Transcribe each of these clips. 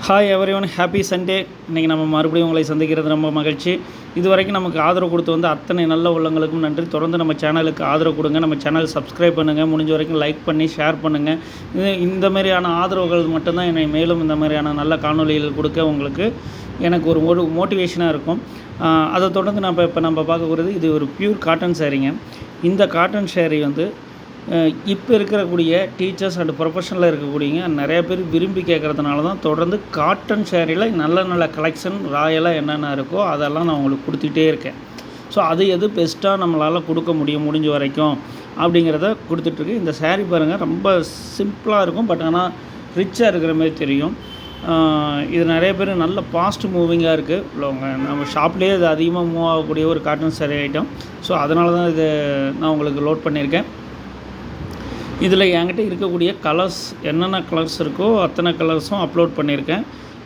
Hi everyone, happy Sunday. இன்றைக்கி நம்ம மறுபடியும் உங்களை சந்திக்கிறது ரொம்ப மகிழ்ச்சி. இதுவரைக்கும் நமக்கு ஆதரவு கொடுத்து வந்து அத்தனை நல்ல உள்ளங்களுக்கும் நன்றி. தொடர்ந்து நம்ம சேனலுக்கு ஆதரவு கொடுங்க. நம்ம சேனல் சப்ஸ்கிரைப் பண்ணுங்கள். முடிஞ்ச வரைக்கும் லைக் பண்ணி ஷேர் பண்ணுங்கள். இந்த மாதிரியான ஆதரவுகள் மட்டும்தான் என்னை மேலும் இந்த மாதிரியான நல்ல காணொலிகள் கொடுக்க உங்களுக்கு எனக்கு ஒரு மோட்டிவேஷனாக இருக்கும். அதை தொடர்ந்து நம்ம பார்க்கக்கூடியது இது ஒரு பியூர் காட்டன் சேரீங்க. இந்த காட்டன் சேரீ வந்து இப்போ இருக்கக்கூடிய டீச்சர்ஸ் அண்ட் ப்ரொஃபஷனில் இருக்கக்கூடியங்க நிறைய பேர் விரும்பி கேட்குறதுனால தான் தொடர்ந்து காட்டன் சேரீயில் நல்ல நல்ல கலெக்ஷன் ராயலாக என்னென்ன இருக்கோ அதெல்லாம் நான் உங்களுக்கு கொடுத்துக்கிட்டே இருக்கேன். ஸோ அது எது பெஸ்ட்டாக நம்மளால் கொடுக்க முடிஞ்ச வரைக்கும் அப்படிங்கிறத கொடுத்துட்ருக்கு. இந்த சேரீ பாருங்கள், ரொம்ப சிம்பிளாக இருக்கும், பட் ஆனால் ரிச்சாக இருக்கிற மாதிரி தெரியும். இது நிறைய பேர் நல்ல ஃபாஸ்ட் மூவிங்காக இருக்குது. நம்ம ஷாப்லேயே இது அதிகமாக மூவ் ஆகக்கூடிய ஒரு காட்டன் சேரீ ஐட்டம். ஸோ அதனால தான் இது நான் உங்களுக்கு லோட் பண்ணியிருக்கேன். இதில் என்கிட்ட இருக்கக்கூடிய கலர்ஸ் என்னென்ன கலர்ஸ் இருக்கோ அத்தனை கலர்ஸும் அப்லோட் பண்ணியிருக்கேன்.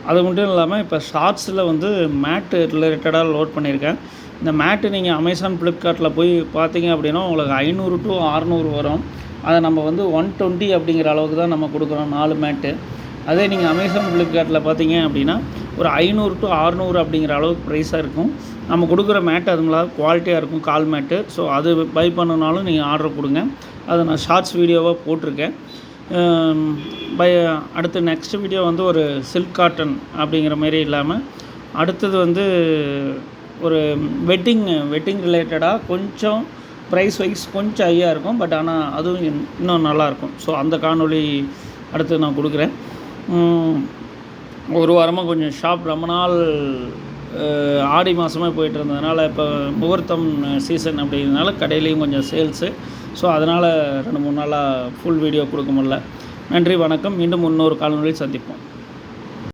அது மட்டும் இல்லாமல் இப்போ ஷார்ட்ஸில் வந்து மேட்டு ரிலேட்டடாக லோட் பண்ணியிருக்கேன். இந்த மேட்டு நீங்கள் அமேசான் ஃப்ளிப்கார்ட்டில் போய் பார்த்தீங்க அப்படின்னா உங்களுக்கு 500 to 600 வரும். அதை நம்ம வந்து 120 அப்படிங்கிற அளவுக்கு தான் நம்ம கொடுக்குறோம் 4 மேட்டு. அதே நீங்கள் அமேசான் ஃப்ளிப்கார்ட்டில் பார்த்தீங்க அப்படின்னா ஒரு 500 to 600 அப்படிங்கிற அளவுக்கு ப்ரைஸாக இருக்கும். நம்ம கொடுக்குற மேட்டு அதுங்களாக குவாலிட்டியாக இருக்கும், கால் மேட்டு. ஸோ அது பை பண்ணனாலும் நீங்கள் ஆர்டர் கொடுங்க. அதை நான் ஷார்ட்ஸ் வீடியோவாக போட்டிருக்கேன். அடுத்து நெக்ஸ்ட் வீடியோ வந்து ஒரு சில்க் காட்டன் அப்படிங்கிற மாரி இல்லாமல் அடுத்தது வந்து ஒரு வெட்டிங் ரிலேட்டடாக கொஞ்சம் ப்ரைஸ் வைஸ் கொஞ்சம் ஹையாக இருக்கும், பட் ஆனால் அதுவும் இன்னும் நல்லாயிருக்கும். ஸோ அந்த காணொளி அடுத்து நான் கொடுக்குறேன். ஒரு வாரமாக கொஞ்சம் ஷாப் ரொம்ப நாள் ஆடி மாதமாக போயிட்டு இருந்ததுனால இப்போ முகூர்த்தம் சீசன் அப்படிங்கிறதுனால கடையிலையும் கொஞ்சம் சேல்ஸு. ஸோ அதனால் 2-3 நாளாக ஃபுல் வீடியோ கொடுக்க முடியல. நன்றி, வணக்கம். மீண்டும் இன்னொரு காணொளியில் சந்திப்போம்.